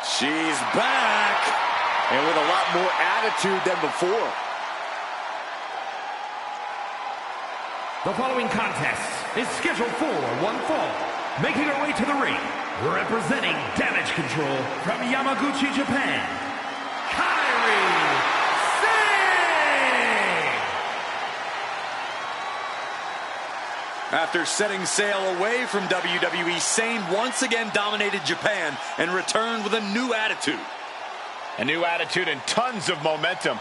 She's back, and with a lot more attitude than before. The following contest is scheduled for one fall. Making her way to the ring, representing Damage Control from Yamaguchi, Japan, Kairi Sane! After setting sail away from WWE, Sane once again dominated Japan and returned with a new attitude. A new attitude and tons of momentum.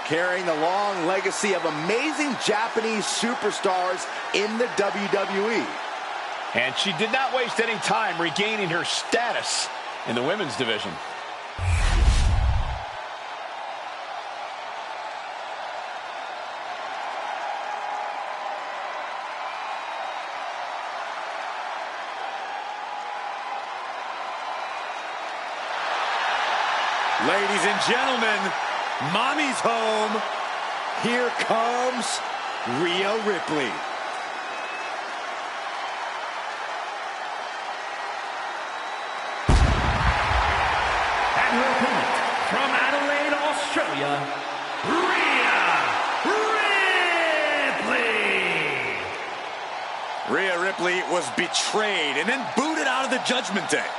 Carrying the long legacy of amazing Japanese superstars in the WWE. And she did not waste any time regaining her status in the women's division. Ladies and gentlemen, Mommy's home. Here comes Rhea Ripley. And her opponent from Adelaide, Australia, Rhea Ripley. Rhea Ripley was betrayed and then booted out of the Judgment Day.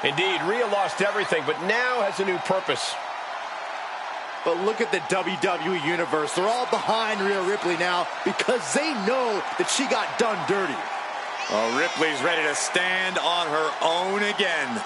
Indeed, Rhea lost everything, but now has a new purpose. But look at the WWE Universe. They're all behind Rhea Ripley now because they know that she got done dirty. Oh, Ripley's ready to stand on her own again.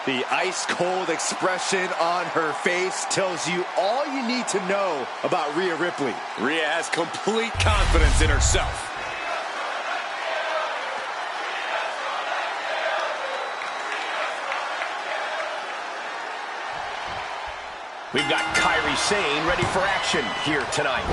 The ice-cold expression on her face tells you all you need to know about Rhea Ripley. Rhea has complete confidence in herself. We've got Kairi Sane ready for action here tonight.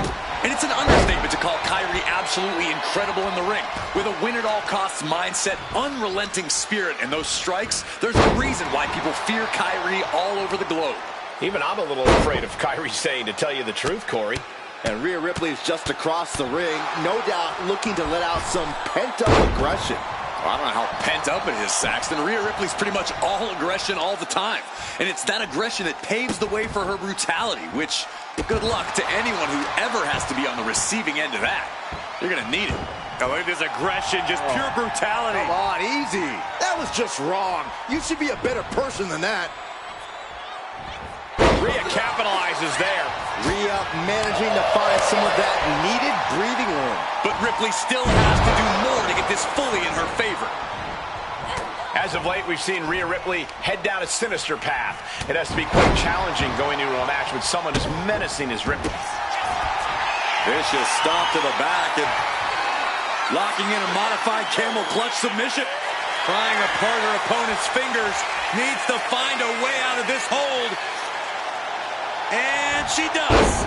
And it's an understatement to call Kairi absolutely incredible in the ring. With a win-at-all-costs mindset, unrelenting spirit, and those strikes, there's a reason why people fear Kairi all over the globe. Even I'm a little afraid of Kairi Sane, to tell you the truth, Corey. And Rhea Ripley is just across the ring, no doubt looking to let out some pent-up aggression. Well, I don't know how pent up it is, Saxton. Rhea Ripley's pretty much all aggression all the time. And it's that aggression that paves the way for her brutality, which, good luck to anyone who ever has to be on the receiving end of that. You're going to need it. Oh, look at this aggression, just pure brutality. Come on, easy. That was just wrong. You should be a better person than that. Rhea capitalizes there. Rhea managing to find some of that needed breathing room. But Ripley still has to do more to get this fully in her favor. As of late, we've seen Rhea Ripley head down a sinister path. It has to be quite challenging going into a match with someone as menacing as Ripley. Vicious stomp to the back and locking in a modified camel clutch submission. Prying apart her opponent's fingers. Needs to find a way out of this hold. And she does.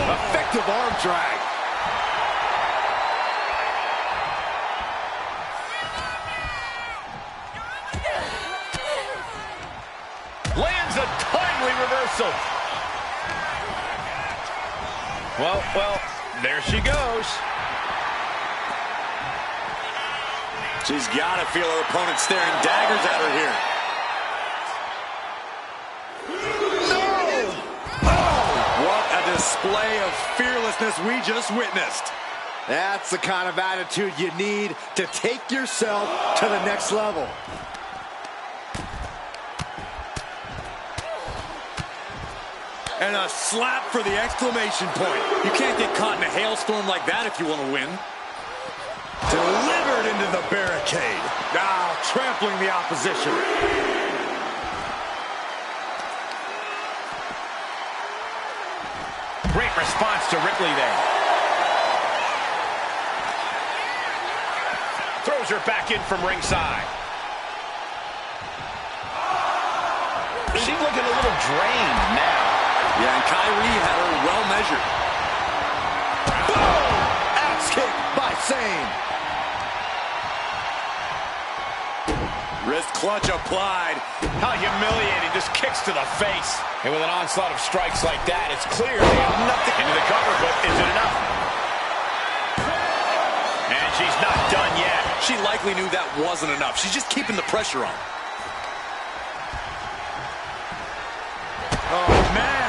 Effective arm drag. Lands a timely reversal. Well, there she goes. She's got to feel her opponent staring daggers at her here. No! Oh, what a display of fearlessness we just witnessed. That's the kind of attitude you need to take yourself to the next level. And a slap for the exclamation point. You can't get caught in a hailstorm like that if you want to win. Delivered into the barricade. Now trampling the opposition. Great response to Ripley there. Throws her back in from ringside. She's looking a little drained now. Yeah, and Kyrie had her well measured. Boom! Axe kick by Sane. Wrist clutch applied. How humiliating, just kicks to the face. And with an onslaught of strikes like that, it's clear they have nothing into the cover, but is it enough? And she's not done yet. She likely knew that wasn't enough. She's just keeping the pressure on. Oh, man.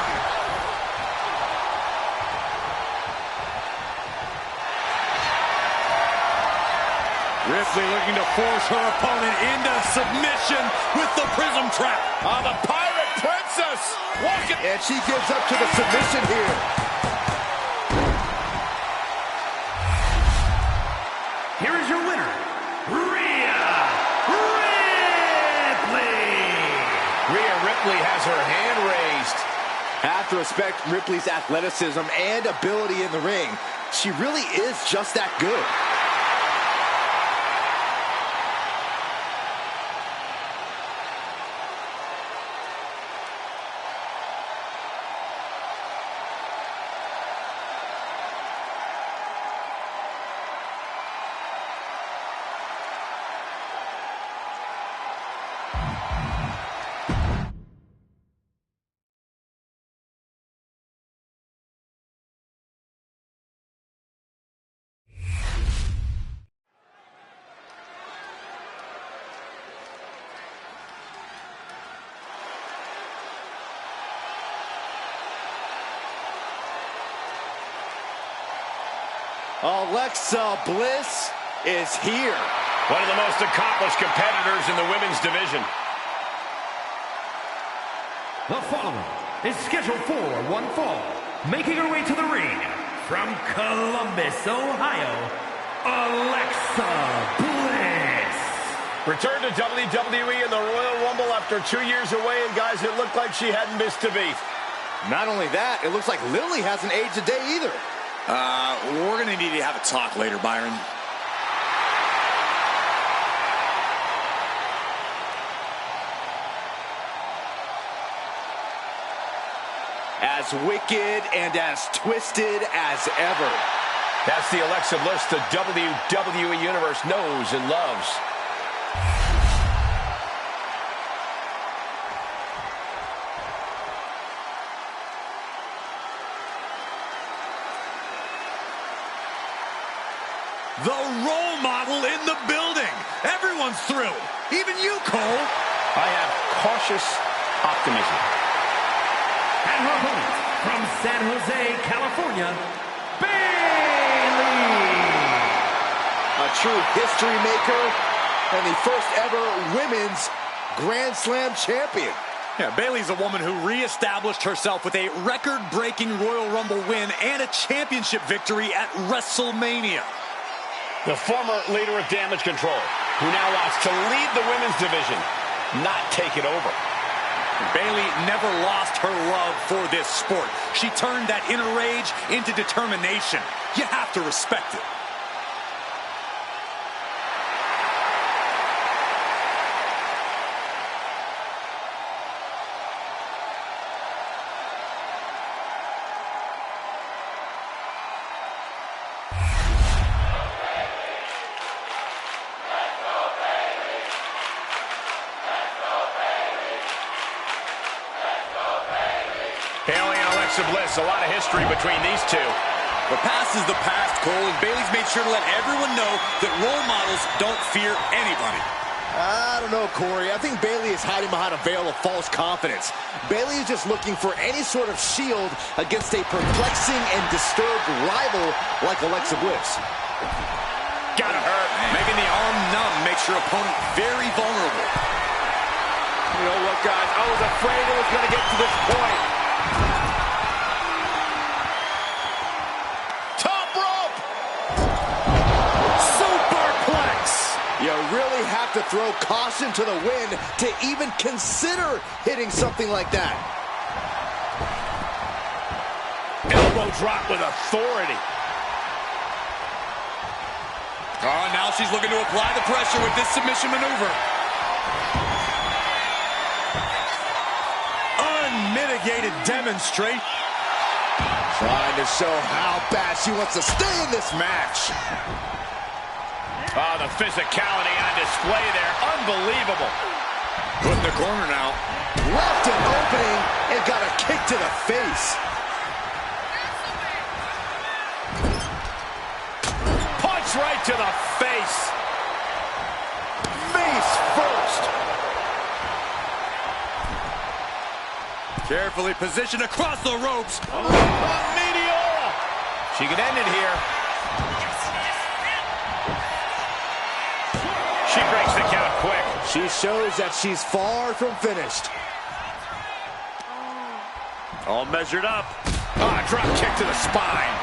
Ripley looking to force her opponent into submission with the prism trap. Oh, the Pirate Princess! Walking. And she gives up to the submission here. Here is your winner, Rhea Ripley. Rhea Ripley has her hand raised. Have to respect Ripley's athleticism and ability in the ring. She really is just that good. Alexa Bliss is here. One of the most accomplished competitors in the women's division. The following is scheduled for one fall. Making her way to the ring from Columbus, Ohio, Alexa Bliss. Returned to WWE in the Royal Rumble after 2 years away, and guys, it looked like she hadn't missed a beat. Not only that, it looks like Lily hasn't aged a day either. We're going to need to have a talk later, Byron. As wicked and as twisted as ever. That's the Alexa Bliss the WWE Universe knows and loves. The role model in the building. Everyone's thrilled. Even you, Cole. I have cautious optimism. And her opponent from San Jose, California, Bayley. A true history maker and the first ever women's Grand Slam champion. Yeah, Bayley's a woman who reestablished herself with a record-breaking Royal Rumble win and a championship victory at WrestleMania. The former leader of Damage Control, who now wants to lead the women's division, not take it over. Bayley never lost her love for this sport. She turned that inner rage into determination. You have to respect it. Bayley and Alexa Bliss, a lot of history between these two. The past is the past, Cole, and Bayley's made sure to let everyone know that role models don't fear anybody. I don't know, Corey. I think Bayley is hiding behind a veil of false confidence. Bayley is just looking for any sort of shield against a perplexing and disturbed rival like Alexa Bliss. Gotta hurt. Making the arm numb makes your opponent very vulnerable. You know what, guys? I was afraid it was going to get to this point. have to throw caution to the wind to even consider hitting something like that. Elbow drop with authority. Oh, now she's looking to apply the pressure with this submission maneuver. Unmitigated demonstration. Trying to show how bad she wants to stay in this match. Oh, the physicality on display there. Unbelievable. Put in the corner now. Left an opening and got a kick to the face. Punch right to the face. Face first. Carefully positioned across the ropes. Oh, meteor. She could end it here. She breaks the count quick. She shows that she's far from finished. All measured up. Ah, drop kick to the spine.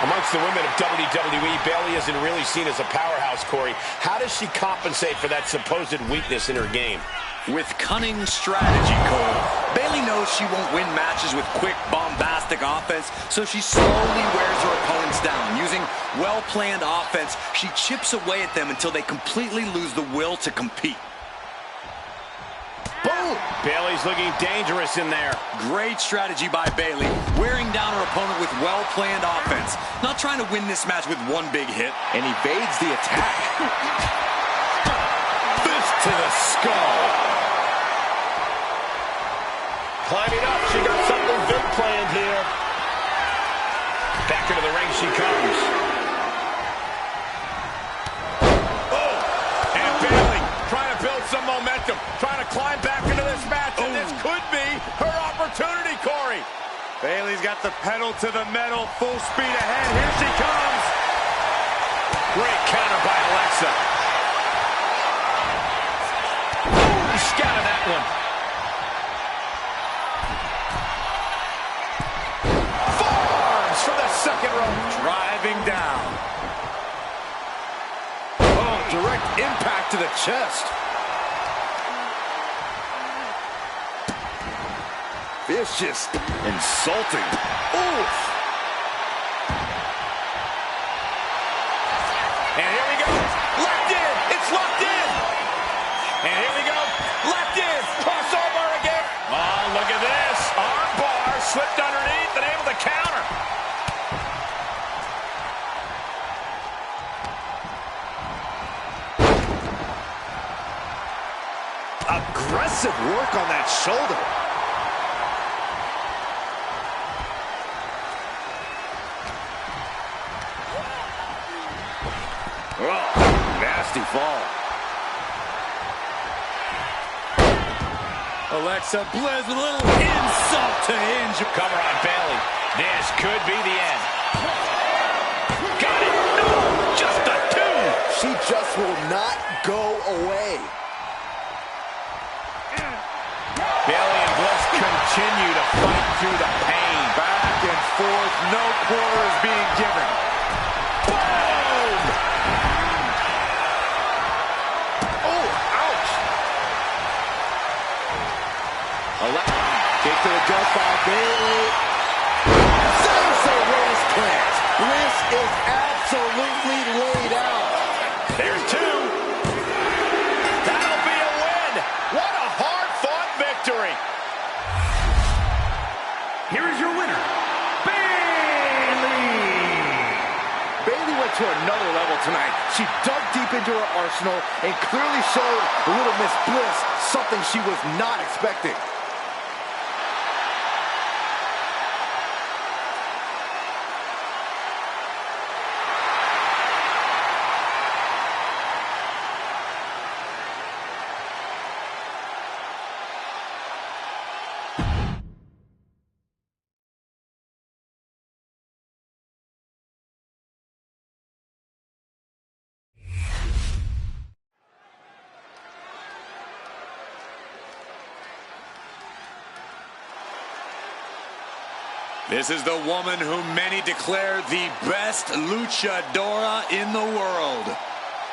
Amongst the women of WWE, Bayley isn't really seen as a powerhouse, Corey. How does she compensate for that supposed weakness in her game? With cunning strategy, Cole. Bayley knows she won't win matches with quick, bombastic offense, so she slowly wears her opponents down. Using well-planned offense, she chips away at them until they completely lose the will to compete. Boom! Bayley's looking dangerous in there. Great strategy by Bayley, wearing down her opponent with well-planned offense. Not trying to win this match with one big hit, and evades the attack. Fist to the skull. Climbing up, she got something big planned here. Back into the ring she comes. Oh! And Bayley trying to build some momentum, trying to climb back into this match, and this could be her opportunity, Corey. Bayley's got the pedal to the metal, full speed ahead. Here she comes. Great counter by Alexa. Ooh, scattered that one. Forearms from the second row. Driving down. Oh, direct impact to the chest. Vicious. Insulting. Oof. And here we go. Locked in. It's locked in. And here we go. Locked in. Crossover again. Oh, look at this. Arm bar slipped underneath and able to counter. Aggressive work on that shoulder. Oh, nasty fall. Alexa Bliss with a little insult to injury. Cover on Bayley. This could be the end. Got it. No, just a two. She just will not go away. Bayley and Bliss continue to fight through the pain. Back and forth, no quarter is being given. Boom! Oh, ouch! Kick to the gut by Bayley. There's a raised plant. Bliss is absolutely laid out. There's two. That'll be a win. What a hard-fought victory. Here is your winner, Bayley. Bayley went to another level tonight. She dug deep into her arsenal and clearly showed Little Miss Bliss something she was not expecting. This is the woman whom many declare the best luchadora in the world.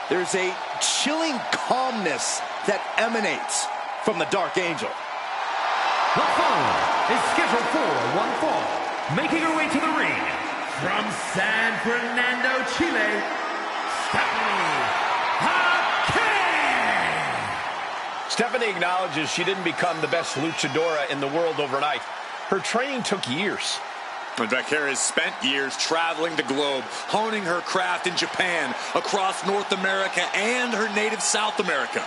There's a chilling calmness that emanates from the Dark Angel. The following is scheduled for one fall. Making her way to the ring from San Fernando, Chile, Stephanie Hackett. Stephanie acknowledges she didn't become the best luchadora in the world overnight. Her training took years. And Becker has spent years traveling the globe, honing her craft in Japan, across North America, and her native South America.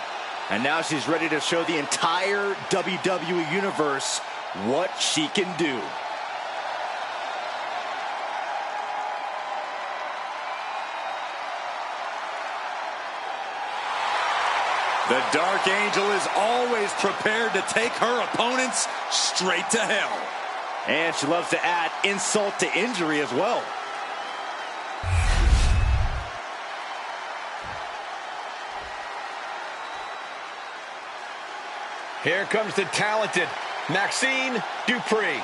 And now she's ready to show the entire WWE Universe what she can do. The Dark Angel is always prepared to take her opponents straight to hell. And she loves to add insult to injury as well. Here comes the talented Maxine Dupree.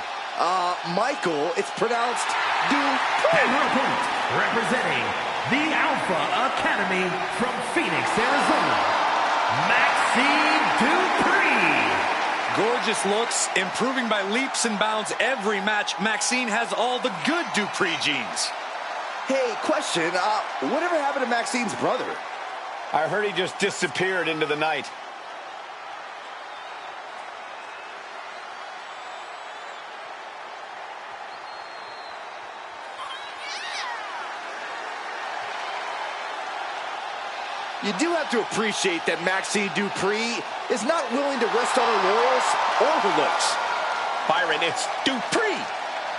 Michael, it's pronounced Dupree. And her opponent, representing the Alpha Academy from Phoenix, Arizona, Maxine Dupree. Gorgeous looks, improving by leaps and bounds every match. Maxine has all the good Dupree genes. Hey, question, whatever happened to Maxine's brother? I heard he just disappeared into the night. You do have to appreciate that Maxine Dupree is not willing to rest on her laurels or her looks. Byron, it's Dupree.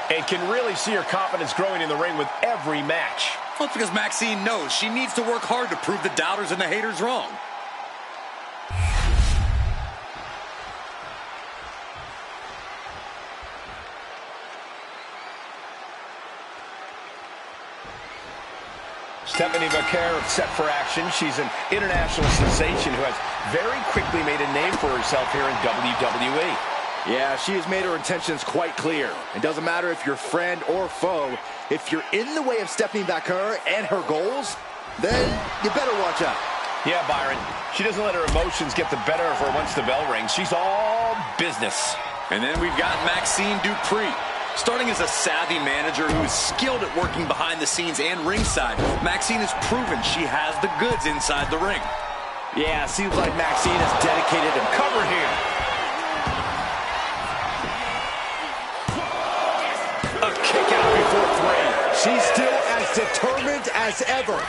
And can really see her confidence growing in the ring with every match. Well, it's because Maxine knows she needs to work hard to prove the doubters and the haters wrong. Stephanie Hackett set for action. She's an international sensation who has very quickly made a name for herself here in WWE. Yeah, she has made her intentions quite clear. It doesn't matter if you're friend or foe. If you're in the way of Stephanie Hackett and her goals, then you better watch out. Yeah, Byron. She doesn't let her emotions get the better of her once the bell rings. She's all business. And then we've got Maxine Dupree. Starting as a savvy manager who is skilled at working behind the scenes and ringside, Maxine has proven she has the goods inside the ring. Yeah, seems like Maxine is dedicated and Cover here. a kick out before three. She's still as determined as ever.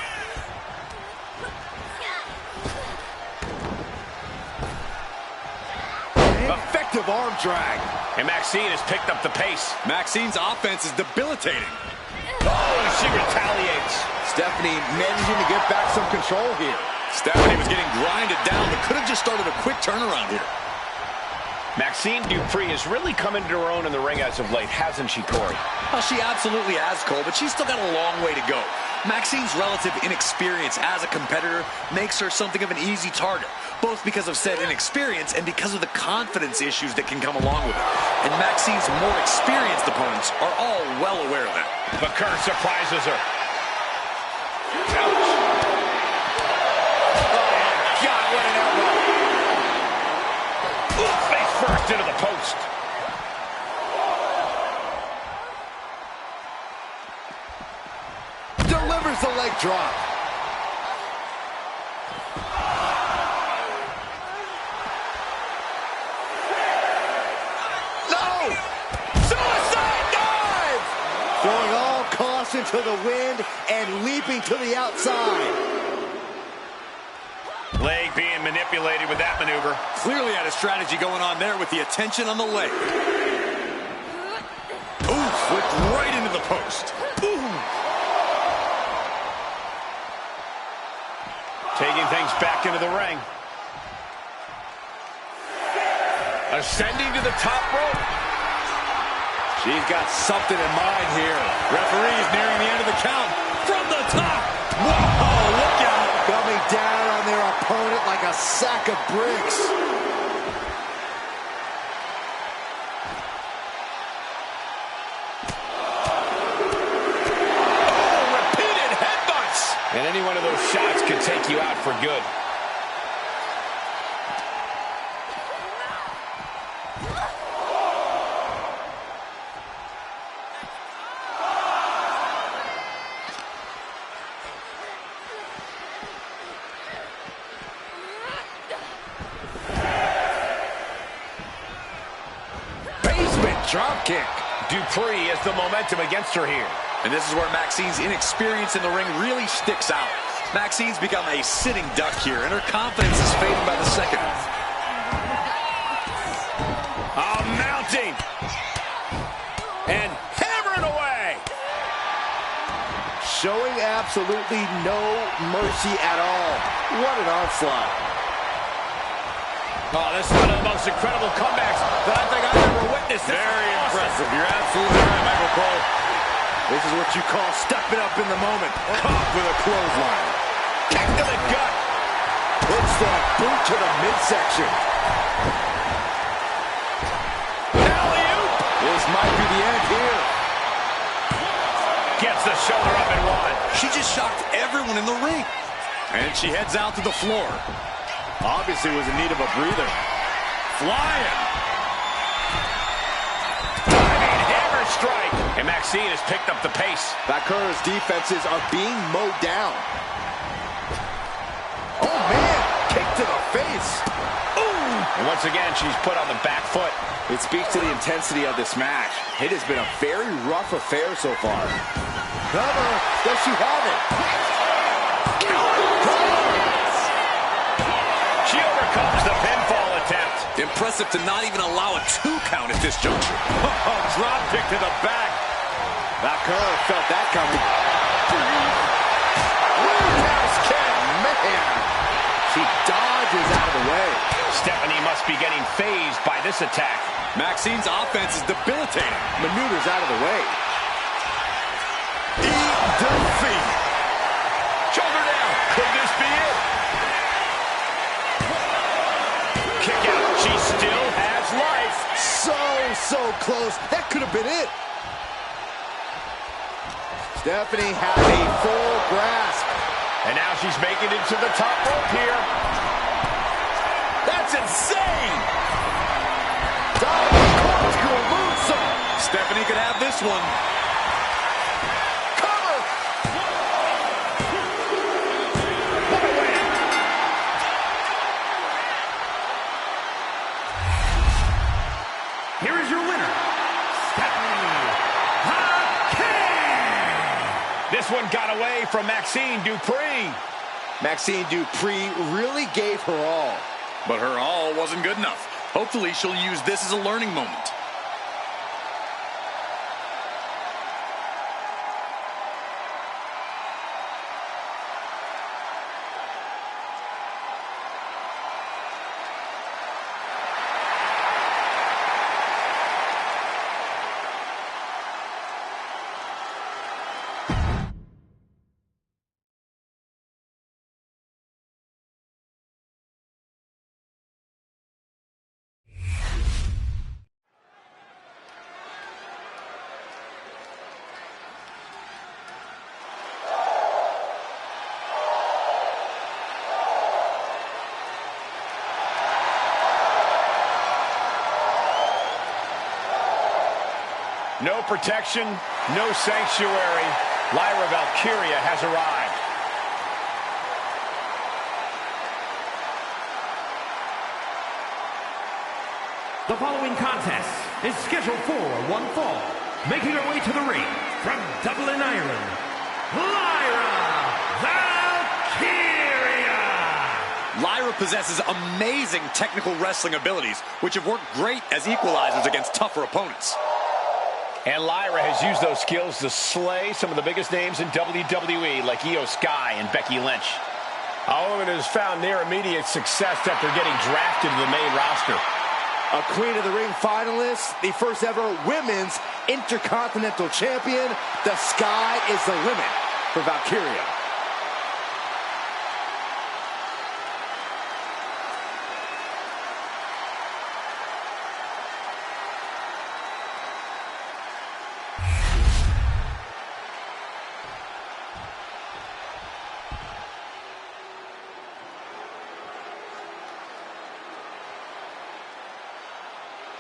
Effective arm drag. And Maxine has picked up the pace. Maxine's offense is debilitating. Oh, she retaliates. Stephanie managing to get back some control here. Stephanie was getting grinded down, but could have just started a quick turnaround here. Maxine Dupree has really come into her own in the ring as of late, hasn't she, Corey? Well, she absolutely has, Cole, but she's still got a long way to go. Maxine's relative inexperience as a competitor makes her something of an easy target, both because of said inexperience and because of the confidence issues that can come along with it. And Maxine's more experienced opponents are all well aware of that. Hackett surprises her. Ouch. Oh, God, what an elbow. Face first into the post. Delivers the leg drop. No! Suicide dive! Throwing all caution to the wind and leaping to the outside. Leg being manipulated with that maneuver. Clearly had a strategy going on there with the attention on the leg. Ooh, flipped right into the post. Ooh. Taking things back into the ring. Ascending to the top rope. She's got something in mind here. Referee's nearing the end of the count. From the top. Whoa, look out. Coming down on their opponent like a sack of bricks. And any one of those shots could take you out for good. Drop kick. Dupree has the momentum against her here. And this is where Maxine's inexperience in the ring really sticks out. Maxine's become a sitting duck here, and her confidence is fading by the second. Mounting. And hammering away. Showing absolutely no mercy at all. What an onslaught. Oh, this is one of the most incredible comebacks that I think I've ever witnessed. Very impressive. You're absolutely right, Michael Cole. This is what you call stepping up in the moment. Caught with a clothesline. Kick to the gut. Puts that boot to the midsection. Alley-oop. This might be the end here. Gets the shoulder up and one. She just shocked everyone in the ring. And she heads out to the floor. Obviously was in need of a breather. Flying. Diving hammer strike. And Maxine has picked up the pace. Bakura's defenses are being mowed down. Oh, man. Kick to the face. Ooh. And once again, she's put on the back foot. It speaks to the intensity of this match. It has been a very rough affair so far. Cover. Does she have it? She overcomes the pinfall attempt. Impressive to not even allow a 2 count at this juncture. Oh, drop kick to the back. Bakura felt that coming. Roundhouse kick. Man. She dodges out of the way. Stephanie must be getting phased by this attack. Maxine's offense is debilitating. Maneuvers out of the way. Defeat. Shoulder down. Could this be it? Kick out. She still has life. So close. That could have been it. Stephanie has a full grasp. And now she's making it to the top rope here. That's insane. Diving corkscrew moonsault. Stephanie could have this one. Cover. What a win. Here is your winner, Stephanie Hackett. This one got away from Maxine Dupree. Maxine Dupree really gave her all. But her all wasn't good enough. Hopefully she'll use this as a learning moment. No protection, no sanctuary. Lyra Valkyria has arrived. The following contest is scheduled for one fall. Making her way to the ring from Dublin, Ireland, Lyra Valkyria! Lyra possesses amazing technical wrestling abilities, which have worked great as equalizers against tougher opponents. And Lyra has used those skills to slay some of the biggest names in WWE, like Io Sky and Becky Lynch. A woman has found near immediate success after getting drafted to the main roster. A Queen of the Ring finalist, the first ever women's Intercontinental Champion. The sky is the limit for Valkyria.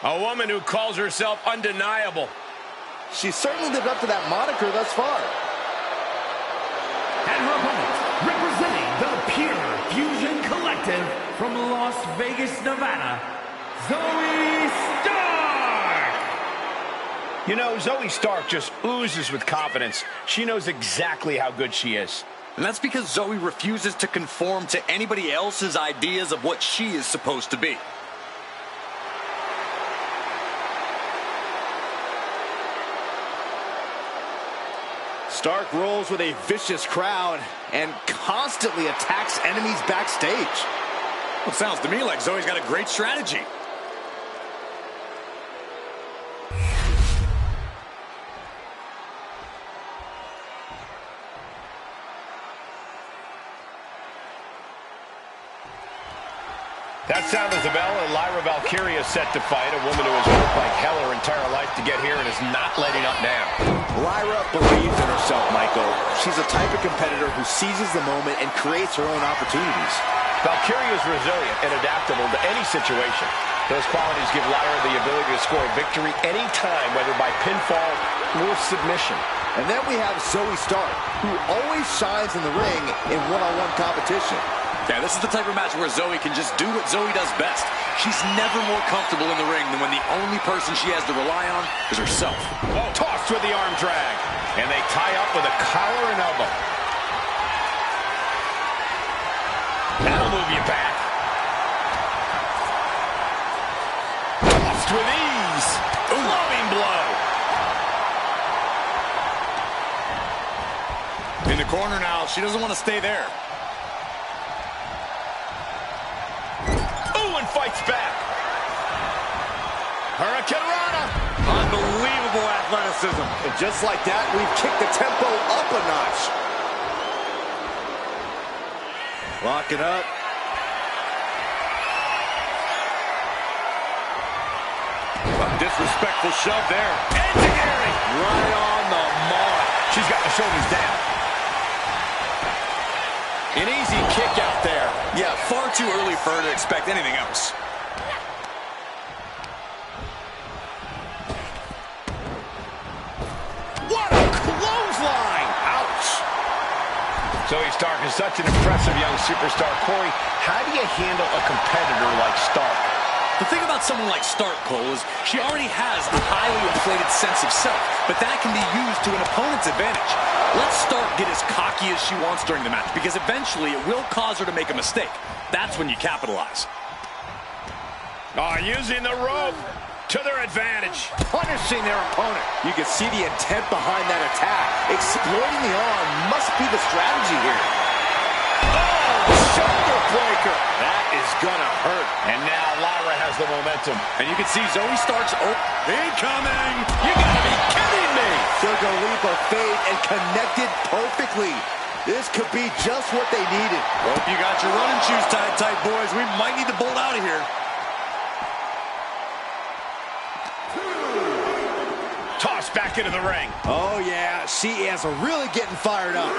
A woman who calls herself undeniable. She certainly lived up to that moniker thus far. And her opponent, representing the Pure Fusion Collective from Las Vegas, Nevada, Zoey Stark! You know, Zoey Stark just oozes with confidence. She knows exactly how good she is. And that's because Zoey refuses to conform to anybody else's ideas of what she is supposed to be. Stark rolls with a vicious crowd and constantly attacks enemies backstage. Well, it sounds to me like Zoey's got a great strategy. That sound is a bell, and Lyra Valkyria is set to fight, a woman who has worked like hell her entire life to get here and is not letting up now. Lyra believes in herself, Michael. She's a type of competitor who seizes the moment and creates her own opportunities. Valkyria is resilient and adaptable to any situation. Those qualities give Lyra the ability to score a victory anytime, whether by pinfall or submission. And then we have Zoey Stark, who always shines in the ring in one-on-one competition. Yeah, this is the type of match where Zoey can just do what Zoey does best. She's never more comfortable in the ring than when the only person she has to rely on is herself. Oh, tossed with the arm drag. And they tie up with a collar and elbow. That'll move you back. Tossed with ease. Loving blow. In the corner now, she doesn't want to stay there. And fights back. Hurricane Rana. Unbelievable athleticism. And just like that, we've kicked the tempo up a notch. Lock it up. A disrespectful shove there. Enzuigiri. Right on the mark. She's got the shoulders down. An easy kick out there. Yeah, far too early for her to expect anything else. What a clothesline! Ouch! Zoey Stark is such an impressive young superstar. Corey, how do you handle a competitor like Stark? The thing about someone like Stark, Cole, is she already has a highly inflated sense of self, but that can be used to an opponent's advantage. Let Stark get as cocky as she wants during the match, because eventually it will cause her to make a mistake. That's when you capitalize. Using the rope to their advantage. Punishing their opponent. You can see the intent behind that attack. Exploiting the arm must be the strategy here. Oh, shoulder breaker. That is gonna hurt. And now Lyra has the momentum. And you can see Zoey Stark's incoming. You gotta be kidding me. Took a leap of faith and connected perfectly. This could be just what they needed. Hope you got your running shoes tight, boys. We might need to bolt out of here. Tossed back into the ring. Oh, yeah. She is really getting fired up.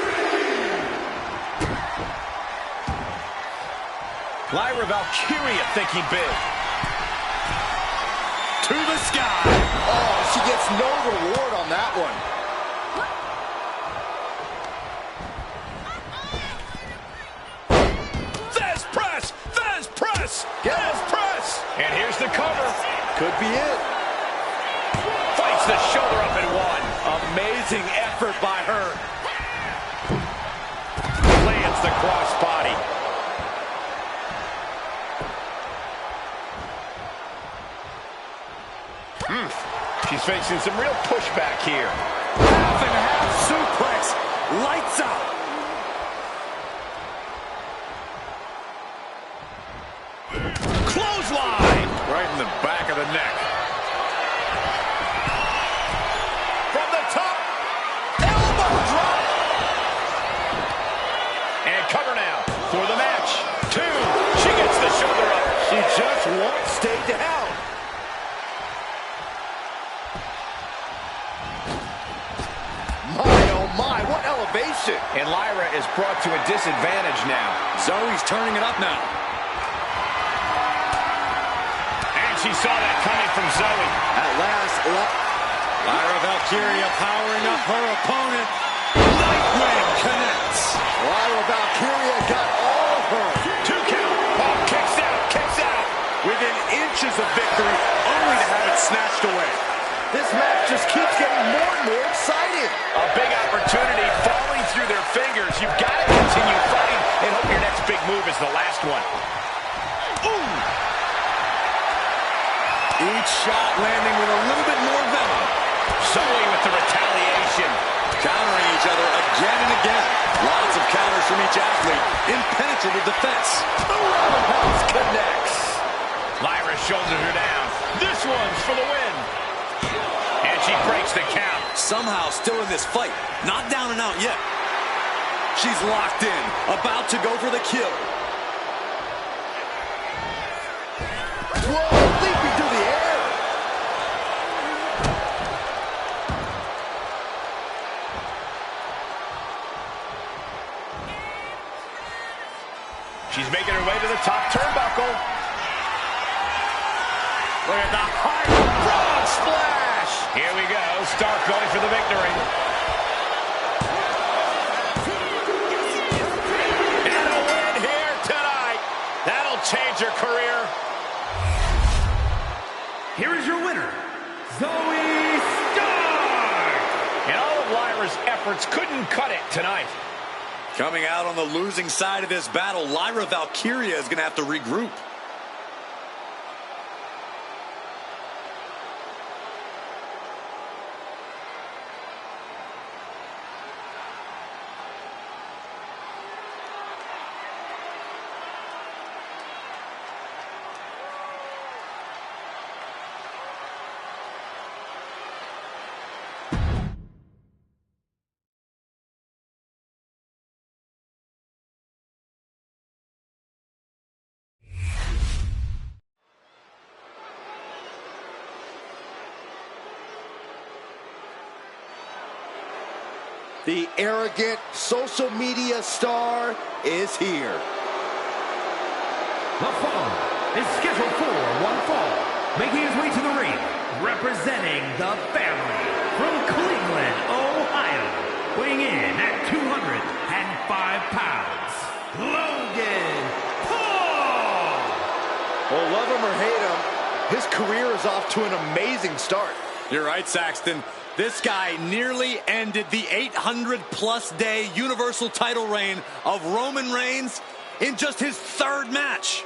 Lyra Valkyria thinking big. To the sky. Oh, she gets no reward on that one. There's press! There's press! There's press! And here's the cover. Could be it. Fights the shoulder up in one. Amazing effort by her. Lands the cross body. She's facing some real pushback here. Half and half suplex. Lights out. Clothesline. Right in the back of the neck. From the top. Elbow drop. And cover now for the match. 2. She gets the shoulder up. She just won't stay down. And Lyra is brought to a disadvantage now. Zoey's turning it up now. And she saw that coming from Zoe. At last, Lyra Valkyria powering up her opponent. Nightwing connects. Lyra Valkyria got all of her. 2 count. Oh, kicks out, kicks out. Within inches of victory, only to have it snatched away. This match just keeps getting more and more exciting. A big opportunity falling through their fingers. You've got to continue fighting and hope your next big move is the last one. Ooh. Each shot landing with a little bit more venom. Zoe with the retaliation. Countering each other again and again. Lots of counters from each athlete. Impenetrable defense. The roundhouse connects. Lyra shoulders her down. This one's for the win. And she breaks the count. Somehow still in this fight. Not down and out yet. She's locked in. About to go for the kill. Whoa, leaping through the air. She's making her way to the top turnbuckle. Look at the high frog splash. Here we go. Stark going for the victory. And a win here tonight. That'll change her career. Here is your winner, Zoe Stark! And all of Lyra's efforts couldn't cut it tonight. Coming out on the losing side of this battle, Lyra Valkyria is going to have to regroup. The arrogant social media star is here. The fall is scheduled for one fall. Making his way to the ring, representing the family from Cleveland, Ohio. Weighing in at 205 pounds, Logan Paul! Well, love him or hate him, his career is off to an amazing start. You're right, Saxton. This guy nearly ended the 800-plus day Universal title reign of Roman Reigns in just his third match.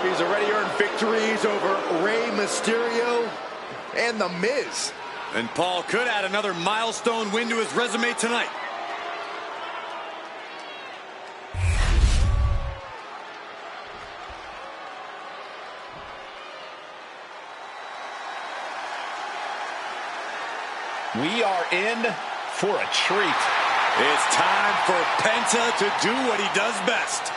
He's already earned victories over Rey Mysterio and The Miz. And Paul could add another milestone win to his resume tonight. We are in for a treat. It's time for Penta to do what he does best.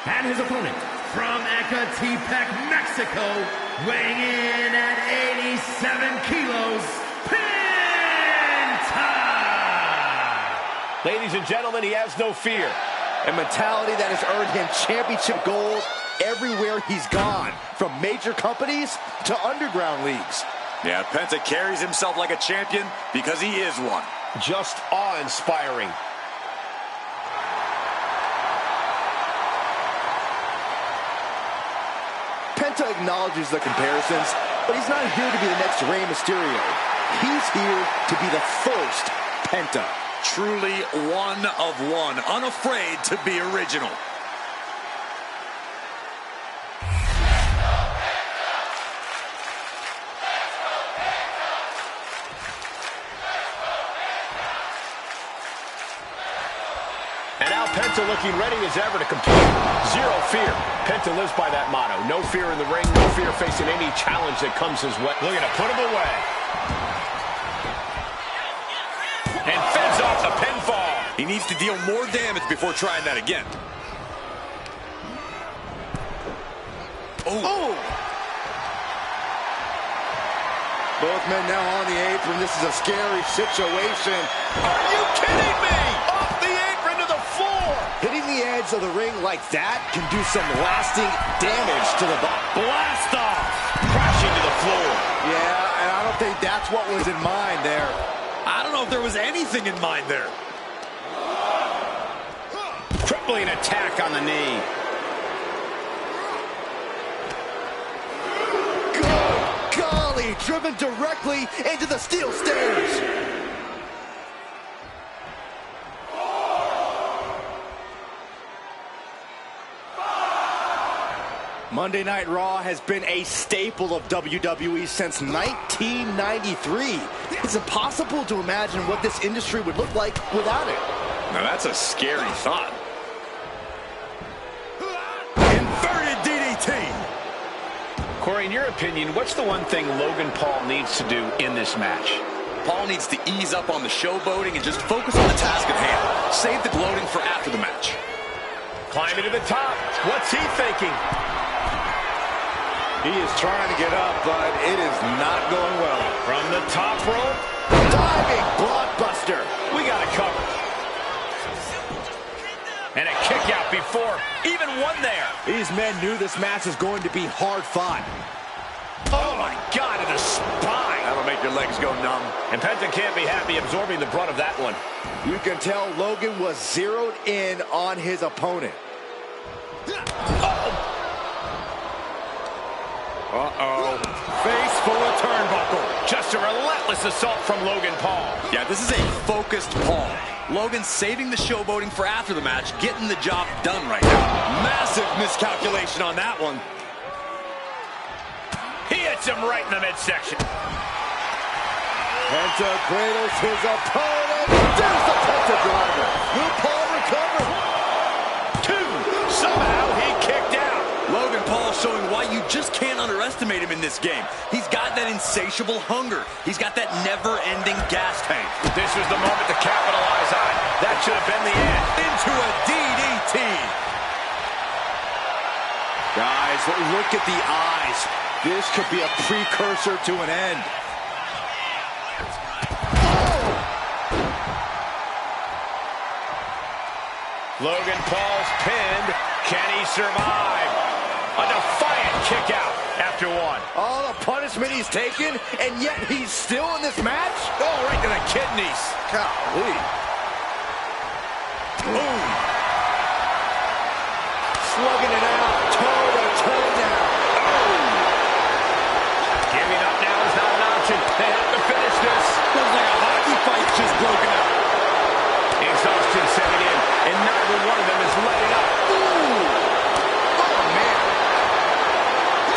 And his opponent, from Ecatepec, Mexico, weighing in at 87 kilos, Penta! Ladies and gentlemen, he has no fear. A mentality that has earned him championship gold everywhere he's gone, from major companies to underground leagues. Yeah, Penta carries himself like a champion because he is one. Just awe-inspiring. Penta acknowledges the comparisons, but he's not here to be the next Rey Mysterio. He's here to be the first Penta. Truly one of one, unafraid to be original. And now Penta looking ready as ever to compete. Zero fear. Penta lives by that motto. No fear in the ring, no fear facing any challenge that comes his way. Looking to put him away. And fends off the pinfall. He needs to deal more damage before trying that again. Oh! Both men now on the apron. This is a scary situation. Are you kidding me? Off the apron to the floor. Hitting the edge of the ring like that can do some lasting damage to the body. Blast off. Crashing to the floor. Yeah, and I don't think that's what was in mind there. I don't know if there was anything in mind there. Crippling attack on the knee. Good golly, driven directly into the steel stairs. Monday Night Raw has been a staple of WWE since 1993. It's impossible to imagine what this industry would look like without it. Now that's a scary thought. Inverted DDT. Corey, in your opinion, what's the one thing Logan Paul needs to do in this match? Paul needs to ease up on the showboating and just focus on the task at hand. Save the gloating for after the match. Climbing to the top. What's he thinking? He is trying to get up, but it is not going well. From the top rope. Diving blockbuster. We got it covered. And a kick out before even one there. These men knew this match was going to be hard fought. Oh my God, to the spine. That'll make your legs go numb. And Penta can't be happy absorbing the brunt of that one. You can tell Logan was zeroed in on his opponent. Uh-oh. Face full of turnbuckle. Just a relentless assault from Logan Paul. Yeah, this is a focused Paul. Logan saving the showboating for after the match, getting the job done right now. Massive miscalculation on that one. He hits him right in the midsection. Penta cradles his opponent. There's the Penta driver. Will Paul recover? Two. Somehow he kicked out. Logan Paul showing why you just can't underestimate him in this game. He's got that insatiable hunger. He's got that never-ending gas tank. This was the moment to capitalize on. That should have been the end. Into a DDT. Guys, look at the eyes. This could be a precursor to an end. Logan Paul's pinned. Can he survive? A defiant kick out after one. All the punishment he's taken, and yet he's still in this match? Oh, right to the kidneys. Golly. Boom. Slugging it out, toe to toe now. Oh. Giving up now is not an option. They have to finish this. Looks like a hockey fight just broken out. Exhaustion setting in, and neither one of them is letting up.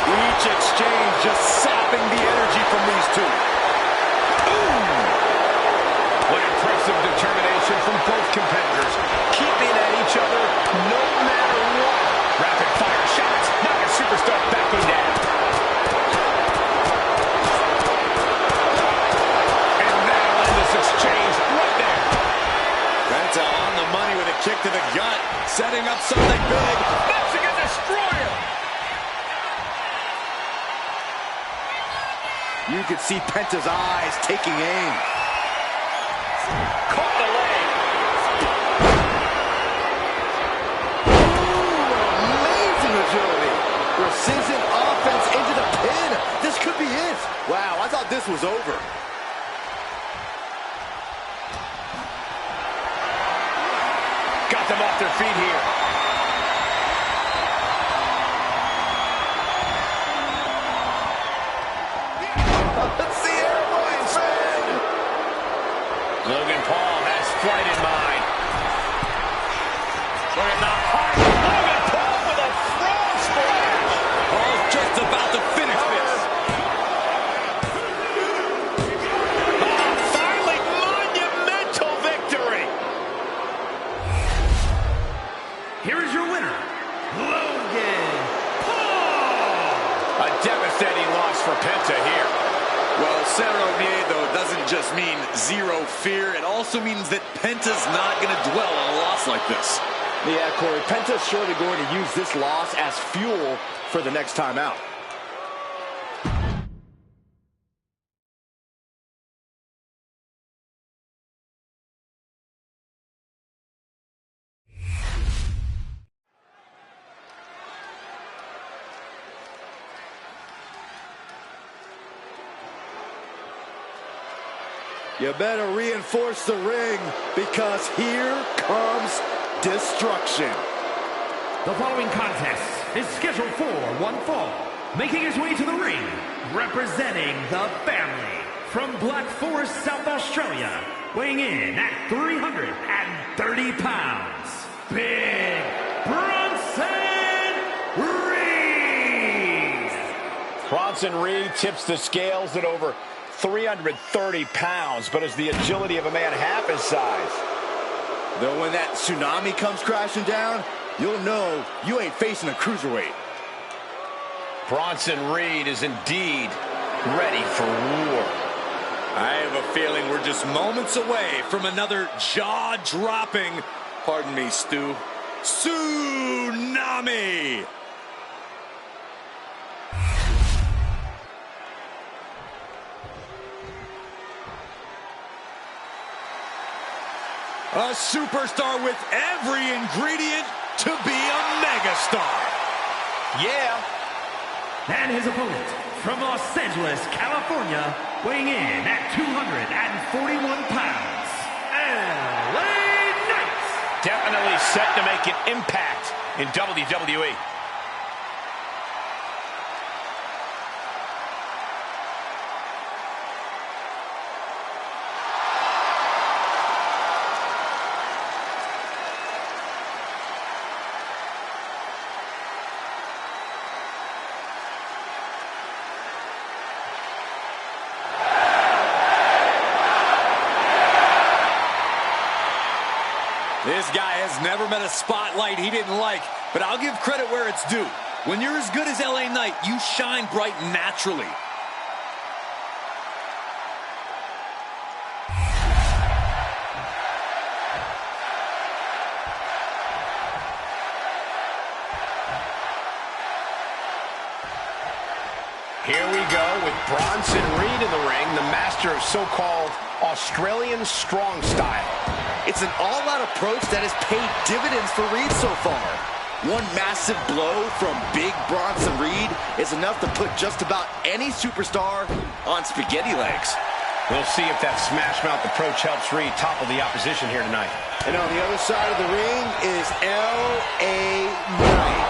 Each exchange just sapping the energy from these two. What impressive determination from both competitors. Keeping at each other no matter what. Rapid fire shots. Knocking superstar backing down. And that'll end this exchange right there. Penta on the money with a kick to the gut. Setting up something big. Mexican destroyer. You can see Penta's eyes taking aim. Caught the leg. Ooh, amazing agility. Precision offense into the pin. This could be it. Wow, I thought this was over. Got them off their feet here. Let's see airborne, friend. Logan Paul has flight in mind. Look at the heart. Logan Paul with a frog splash. Paul's just about to finish this. Finally, monumental victory. here is your winner, Logan Paul. A devastating loss for Penta here. Well, Cero Miedo doesn't just mean zero fear. It also means that Penta's not going to dwell on a loss like this. Yeah, Corey, Penta's surely going to use this loss as fuel for the next time out. You better reinforce the ring, because here comes destruction. The following contest is scheduled for one fall. Making his way to the ring, representing the family, from Black Forest, South Australia, weighing in at 330 pounds, Big Bronson Reed! Bronson Reed tips the scales at over 330 pounds, but is the agility of a man half his size. Though when that tsunami comes crashing down, you'll know you ain't facing a cruiserweight. Bronson Reed is indeed ready for war. I have a feeling we're just moments away from another jaw-dropping, pardon me, Stu, tsunami! A superstar with every ingredient to be a megastar. Yeah. And his opponent, from Los Angeles, California, weighing in at 241 pounds, LA Knight. Definitely set to make an impact in WWE. This guy has never met a spotlight he didn't like, but I'll give credit where it's due. When you're as good as LA Knight, you shine bright naturally. Here we go with Bronson Reed in the ring, the master of so-called Australian strong style. It's an all-out approach that has paid dividends for Reed so far. One massive blow from Big Bronson Reed is enough to put just about any superstar on spaghetti legs. We'll see if that smash mouth approach helps Reed topple the opposition here tonight. And on the other side of the ring is L.A. Knight.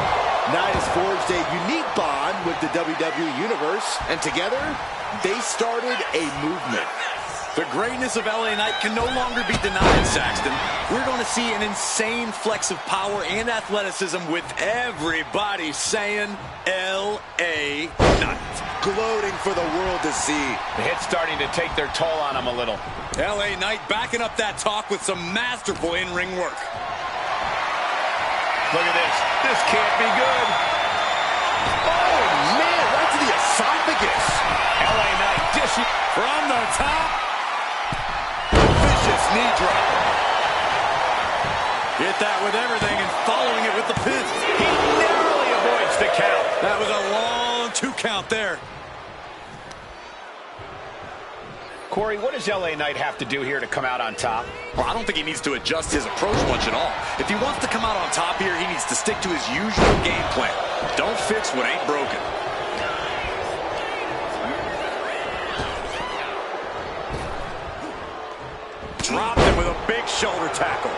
Knight has forged a unique bond with the WWE Universe, and together, they started a movement. The greatness of LA Knight can no longer be denied, Saxton. We're going to see an insane flex of power and athleticism with everybody saying LA Knight. Gloating for the world to see. The hit's starting to take their toll on him a little. LA Knight backing up that talk with some masterful in-ring work. Look at this. This can't be good. Oh, man, right to the esophagus. LA Knight dishing from the top. Vicious knee drop. Hit that with everything and following it with the pin. He narrowly avoids the count. That was a long 2 count there. Corey, what does LA Knight have to do here to come out on top? Well, I don't think he needs to adjust his approach much at all. If he wants to come out on top here, he needs to stick to his usual game plan. Don't fix what ain't broken. Dropped him with a big shoulder tackle.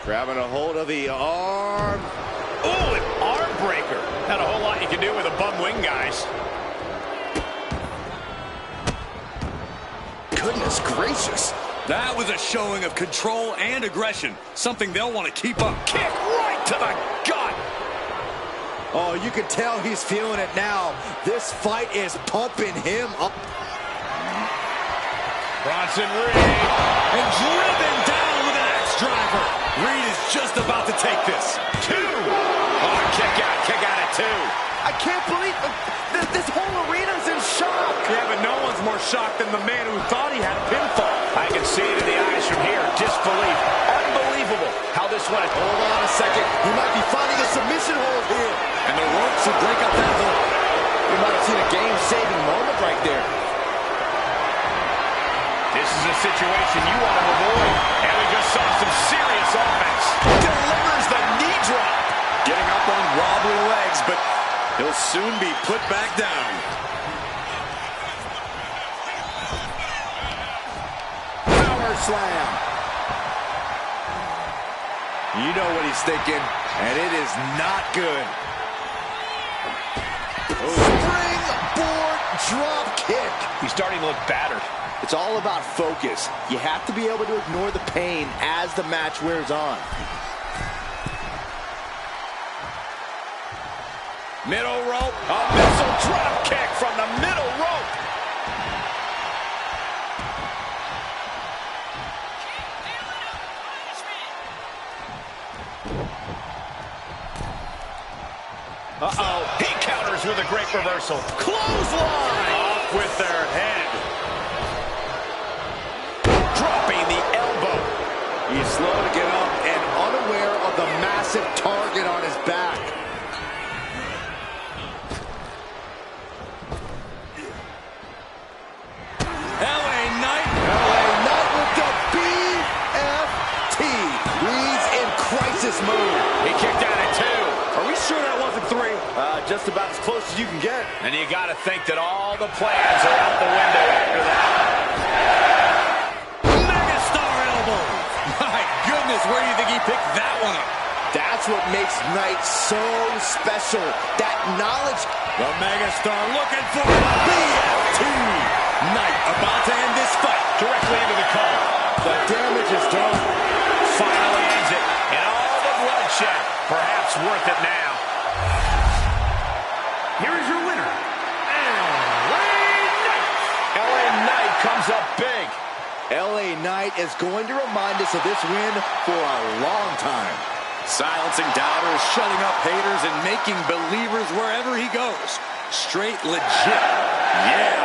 Grabbing a hold of the arm. Ooh, an arm breaker. Not a whole lot you can do with a bum wing, guys. Goodness gracious. That was a showing of control and aggression. Something they'll want to keep up. Kick right to the gut. Oh, you can tell he's feeling it now. This fight is pumping him up. Bronson Reed. And driven down with an axe driver. Reed is just about to take this. 2. Oh, kick out at 2. I can't believe this whole arena's in shock. Yeah, but no one's more shocked than the man who thought he had a pinfall. I can see it in the eyes from here. Disbelief. Unbelievable how this went. Hold on a second. He might be finding a submission hold here. And the ropes will break up that hold. We might have seen a game-saving moment right there. This is a situation you want to avoid. And we just saw some serious offense. Delivers the knee drop. Getting up on wobbly legs, but he'll soon be put back down. Power slam. You know what he's thinking, and it is not good. Springboard drop kick. He's starting to look battered. It's all about focus. You have to be able to ignore the pain as the match wears on. Middle rope. A missile drop kick from the middle rope. Uh-oh. He counters with a great reversal. Clothesline. Off with their head. Dropping the elbow. He's slow to get up and unaware of the massive target on his back. LA Knight. LA Knight with the BFT. Reed's in crisis mode. He kicked out at 2. Are we sure that wasn't 3? Just about as close as you can get. And you got to think that all the plans are out the window after that. Megastar elbow. My goodness, where do you think he picked that one up? That's what makes Knight so special. That knowledge. The Megastar looking for a BFT. Knight about to end this fight. Directly into the cover. The damage is done. Finally ends it. And all the bloodshed. Perhaps worth it now. Here is your winner, LA Knight. LA Knight comes up big. LA Knight is going to remind us of this win for a long time. Silencing doubters, shutting up haters, and making believers wherever he goes. Straight legit. Yeah.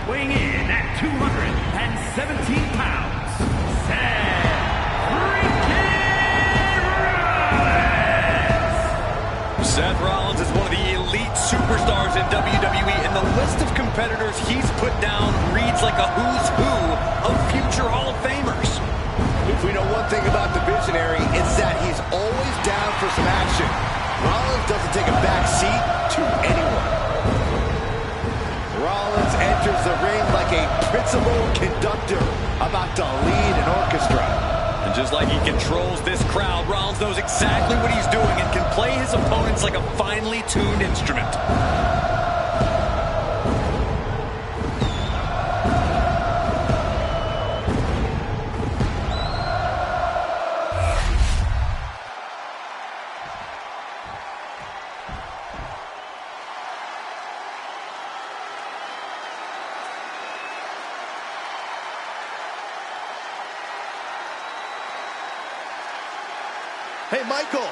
weighing in at 217 pounds, Seth freaking Rollins! Seth Rollins is one of the elite superstars in WWE, and the list of competitors he's put down reads like a who's who of future Hall of Famers. If we know one thing about the Visionary, it's that he's always down for some action. Rollins doesn't take a back seat to anyone. Rollins enters the ring like a principal conductor about to lead an orchestra. And just like he controls this crowd, Rollins knows exactly what he's doing and can play his opponents like a finely tuned instrument. Hey, Michael.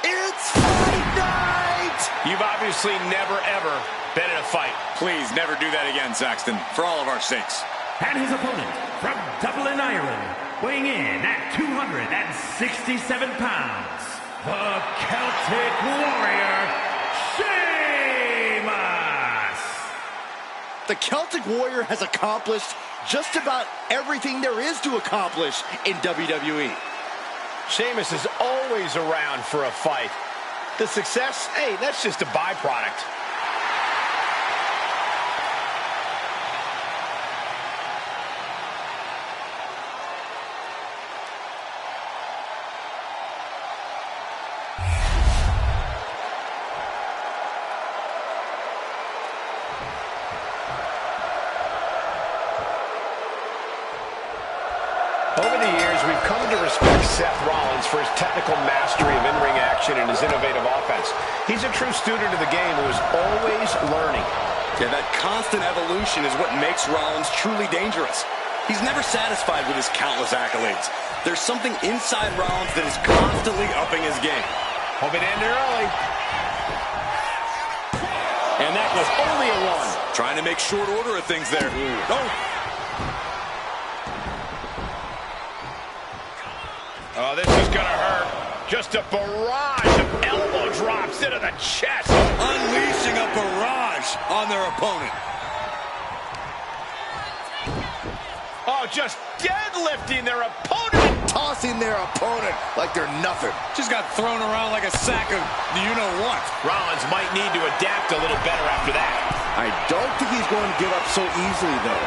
It's fight night! You've obviously never, ever been in a fight. Please never do that again, Saxton, for all of our sakes. And his opponent from Dublin, Ireland, weighing in at 267 pounds, the Celtic Warrior, Sheamus! The Celtic Warrior has accomplished just about everything there is to accomplish in WWE. Sheamus is always around for a fight. The success, hey, that's just a byproduct. Over the years, we've come to respect Seth Rollins for his technical mastery of in-ring action and his innovative offense. He's a true student of the game who is always learning. Yeah, that constant evolution is what makes Rollins truly dangerous. He's never satisfied with his countless accolades. There's something inside Rollins that is constantly upping his game. Hope it ended early. And that was only a one. Trying to make short order of things there. Oh. Oh, this is going to hurt. Just a barrage of elbow drops into the chest. Unleashing a barrage on their opponent. Oh, just deadlifting their opponent. Tossing their opponent like they're nothing. Just got thrown around like a sack of you-know-what. Rollins might need to adapt a little better after that. I don't think he's going to give up so easily, though.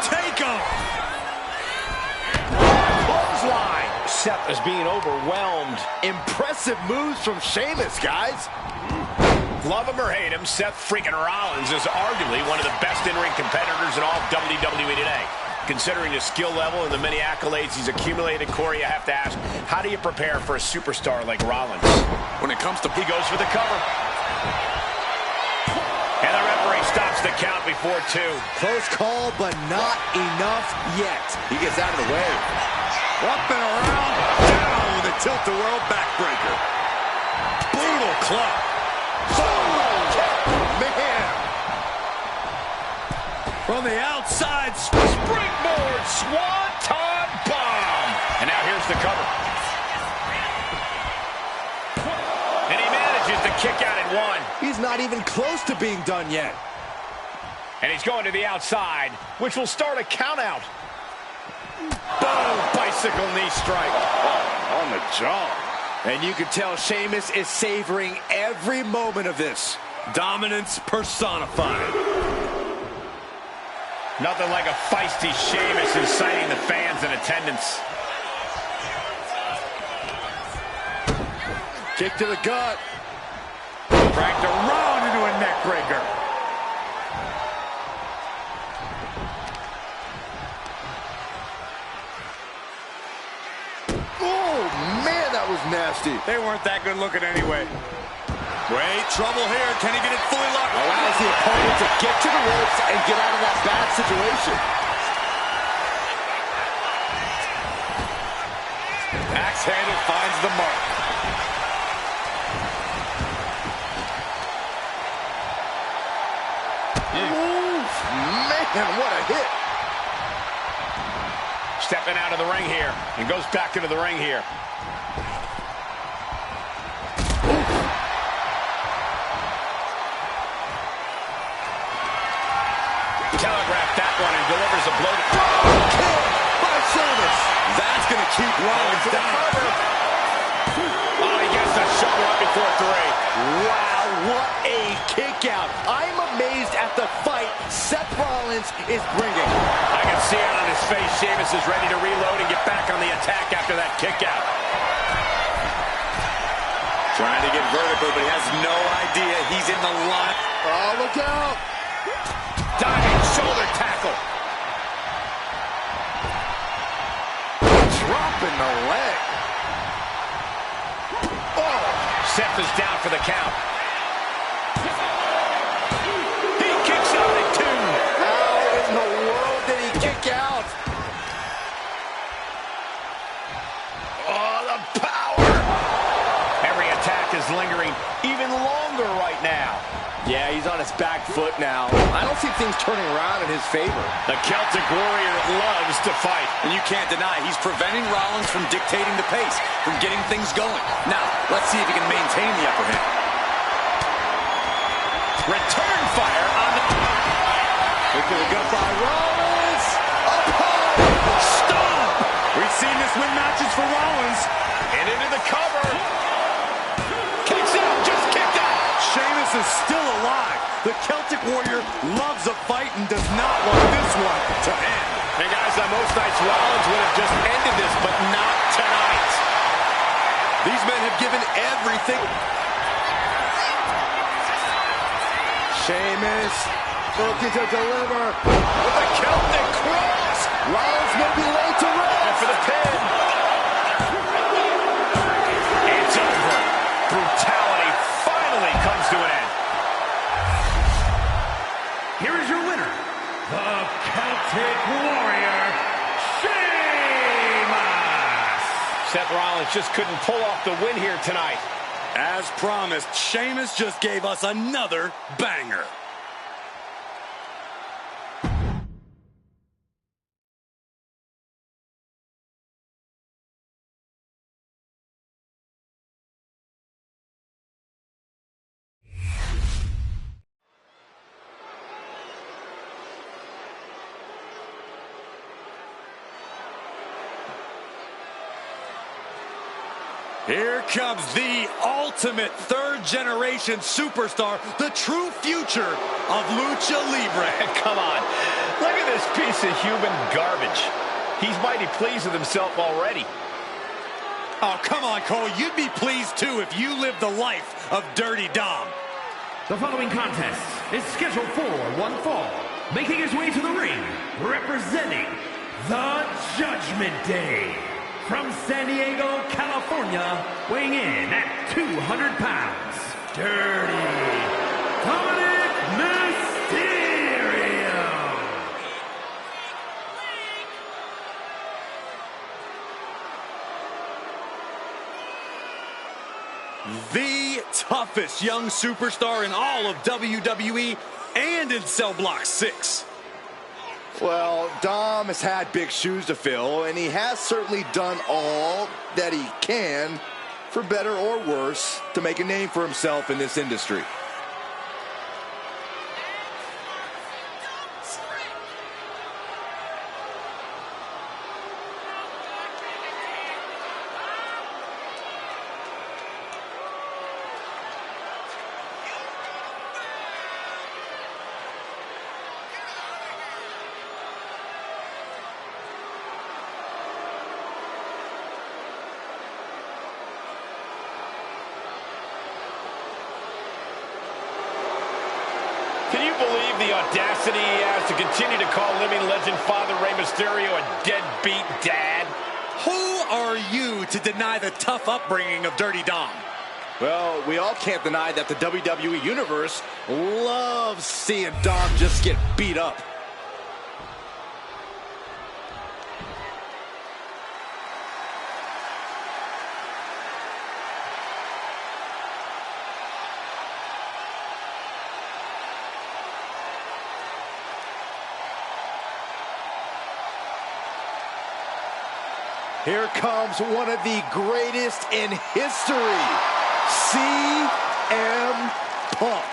Take him! Line. Seth is being overwhelmed. Impressive moves from Sheamus, guys. Love him or hate him, Seth freaking Rollins is arguably one of the best in-ring competitors in all of WWE today. Considering his skill level and the many accolades he's accumulated, Corey, I have to ask, how do you prepare for a superstar like Rollins? When it comes to... He goes for the cover. And the referee stops the count before two. Close call, but not enough yet. He gets out of the way. Up and around, down with a tilt-the-world backbreaker. Brutal club. Oh, man. From the outside, springboard, swanton bomb. And now here's the cover. And he manages to kick out at one. He's not even close to being done yet. And he's going to the outside, which will start a count out. Boom! Bicycle knee strike. Oh, on the jaw. And you can tell Sheamus is savoring every moment of this. Dominance personified. Nothing like a feisty Sheamus inciting the fans in attendance. Kick to the gut. Cracked around into a neck breaker. Nasty. They weren't that good looking anyway. Wait, trouble here. Can he get it fully locked? Allows the opponent to get to the ropes and get out of that bad situation. Axe handle finds the mark. Oof, man, what a hit. Stepping out of the ring here and goes back into the ring here. Telegraphed that one and delivers a blow to... Kick by Sheamus. That's going to keep Rollins down. Oh, he gets the shoulder up before three. Wow, what a kick out. I'm amazed at the fight Seth Rollins is bringing. I can see it on his face. Sheamus is ready to reload and get back on the attack after that kick out. Trying to get vertical, but he has no idea he's in the line. Oh, look out. Diving shoulder tackle. Dropping the leg. Oh, Seth is down for the count. He kicks out at two. How in the world did he kick out? Oh, the power. Every attack is lingering even longer right now. Yeah, he's on his back foot now. I don't see things turning around in his favor. The Celtic Warrior loves to fight. And you can't deny he's preventing Rollins from dictating the pace, from getting things going. Now, let's see if he can maintain the upper hand. Return fire on the... Look at the gut by Rollins. Up high. Stomp. We've seen this win matches for Rollins. And into the cover. Kicks out, just kicked out. Sheamus is still alive. The Celtic Warrior loves a fight and does not want this one to end. And guys, on most nights, Rollins would have just ended this, but not tonight. These men have given everything. Sheamus looking to deliver. With the Celtic cross. Rollins may be late to rest. And for the pin. It's over. Brutality finally comes to an end. Here is your winner, the Celtic Warrior, Sheamus! Seth Rollins just couldn't pull off the win here tonight. As promised, Sheamus just gave us another banger. Here comes the ultimate third-generation superstar, the true future of Lucha Libre. Come on. Look at this piece of human garbage. He's mighty pleased with himself already. Oh, come on, Cole. You'd be pleased, too, if you lived the life of Dirty Dom. The following contest is scheduled for one fall. Making his way to the ring, representing the Judgment Day. From San Diego, California, weighing in at 200 pounds, Dirty Dominic Mysterio. The toughest young superstar in all of WWE and in Cell Block 6. Well, Dom has had big shoes to fill, and he has certainly done all that he can, for better or worse, to make a name for himself in this industry. Can you believe the audacity he has to continue to call living legend Father Rey Mysterio a deadbeat dad? Who are you to deny the tough upbringing of Dirty Dom? Well, we all can't deny that the WWE Universe loves seeing Dom just get beat up. Here comes one of the greatest in history, CM Punk.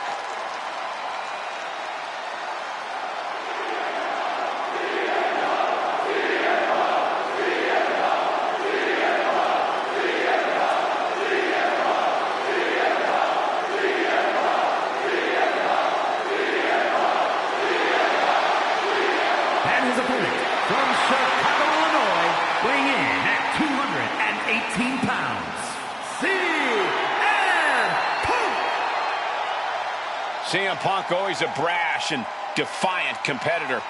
And his opponent from Chicago, Illinois, weighing in at 218 pounds, CM Punk. CM Punk always a brash and defiant competitor.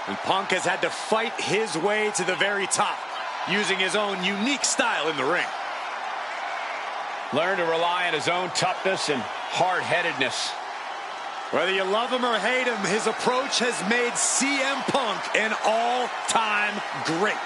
And Punk has had to fight his way to the very top, using his own unique style in the ring. Learned to rely on his own toughness and hard-headedness. Whether you love him or hate him, his approach has made CM Punk an all-time great.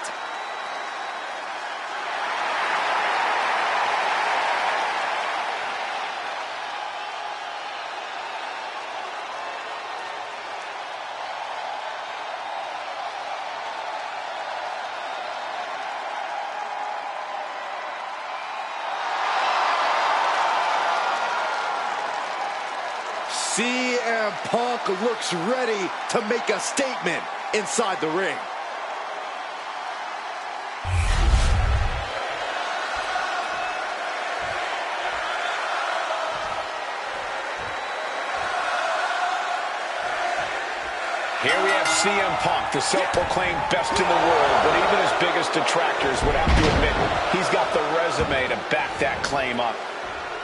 CM Punk looks ready to make a statement inside the ring. Here we have CM Punk, the self-proclaimed best in the world, but even his biggest detractors would have to admit he's got the resume to back that claim up.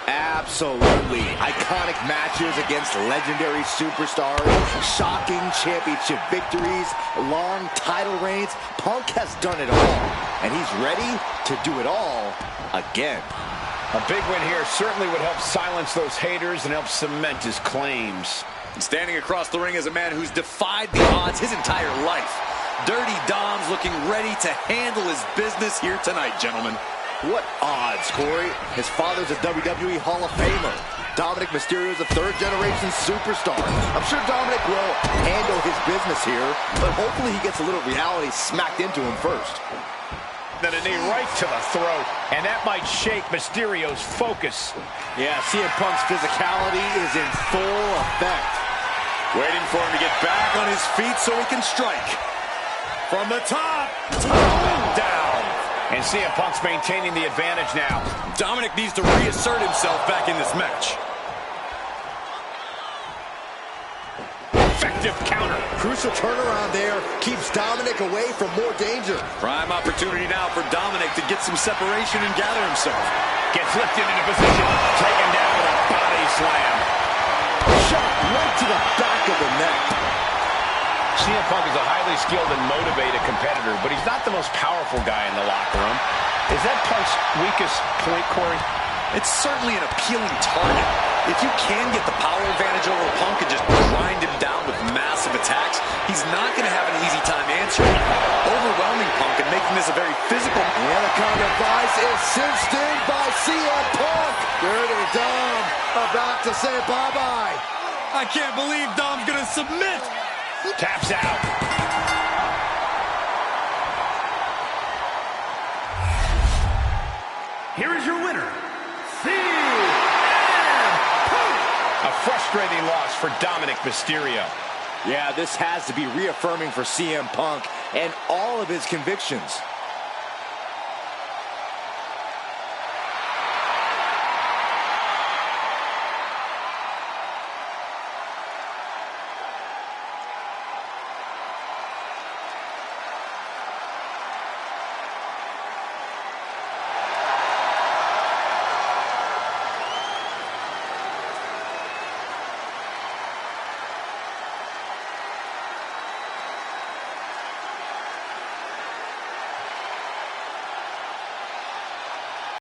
Absolutely. Iconic matches against legendary superstars, shocking championship victories, long title reigns. Punk has done it all, and he's ready to do it all again. A big win here certainly would help silence those haters and help cement his claims. Standing across the ring is a man who's defied the odds his entire life. Dirty Dom's looking ready to handle his business here tonight, gentlemen. What odds, Corey? His father's a WWE Hall of Famer. Dominic Mysterio's a third-generation superstar. I'm sure Dominic will handle his business here, but hopefully he gets a little reality smacked into him first. Then a knee right to the throat, and that might shake Mysterio's focus. Yeah, CM Punk's physicality is in full effect. Waiting for him to get back on his feet so he can strike. From the top, down. And CM Punk's maintaining the advantage now. Dominic needs to reassert himself back in this match. Effective counter. Crucial turnaround there keeps Dominic away from more danger. Prime opportunity now for Dominic to get some separation and gather himself. Gets lifted into position, taken down with a body slam. Shot right to the back of the neck. CM Punk is a highly skilled and motivated competitor, but he's not the most powerful guy in the locker room. Is that Punk's weakest point, Corey? It's certainly an appealing target. If you can get the power advantage over Punk and just grind him down with massive attacks, he's not going to have an easy time answering. Overwhelming Punk and making this a very physical... And the counter device is cinched in by CM Punk. Dirty Dom about to say bye-bye. I can't believe Dom's going to submit. Taps out. Here is your winner, CM Punk. A frustrating loss for Dominic Mysterio. Yeah, this has to be reaffirming for CM Punk and all of his convictions.